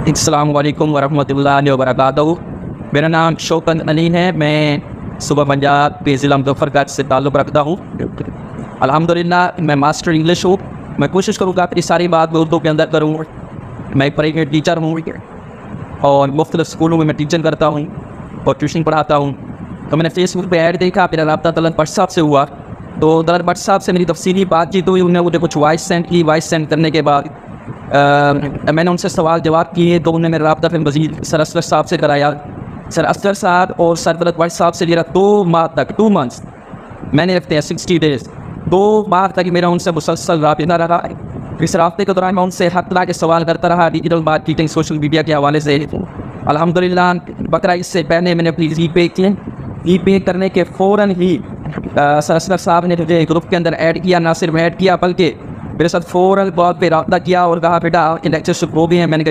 अस्सलाम वालेकुम वरहमतुल्लाहि वबरकातुहू। मेरा नाम शौकत अली है। मैं सुबह पंजाब के ज़िला मुज़फ़्फ़रगढ़ से ताल्लुक़ रखता हूँ। अल्हम्दुलिल्लाह मैं मास्टर इंग्लिश हूँ। मैं कोशिश करूँगा अपनी सारी बात मैं उर्दू के अंदर करूँ। मैं प्राइवेट टीचर हूँ और मुख्तलिफ़ स्कूलों में मैं टीचिंग करता हूँ और ट्यूशन पढ़ाता हूँ। तो मैंने फेसबुक पे ऐड देखा, मेरा रब्ता तलत भट्ट साहब से हुआ। तो तलत भट्ट साहब से मेरी तफसीली बातचीत हुई। उन्होंने मुझे कुछ वॉइस सेंड की। वॉइस सेंड करने के बाद मैंने उनसे सवाल जवाब किए। तो उन्होंने मेरा रब्ता फिर मज़ीद सर असगर साहब से कराया। सर असगर साहब और सर तलत भट्ट साहब से मेरा 2 माह तक 2 मंथ्स मैंने रखते हैं 60 डेज़ 2 माह तक मेरा उनसे मुसलसल राबिता रहा। इस रास्ते के दौरान मैं उनसे हर तरह के सवाल करता रहा, डिजिटल मार्केटिंग, सोशल मीडिया के हवाले से। अल्हम्दुलिल्लाह बकरा इससे पहले मैंने अपनी ई पे करने के फ़ौरन ही सर असगर साहब ने मुझे ग्रुप के अंदर ऐड किया। ना सिर्फ ऐड किया बल्कि मेरे साथ फ़ौरन कॉल पे रब्ता किया और कहा बेटा आपके लेक्चर शुरू हो गए हैं। मैंने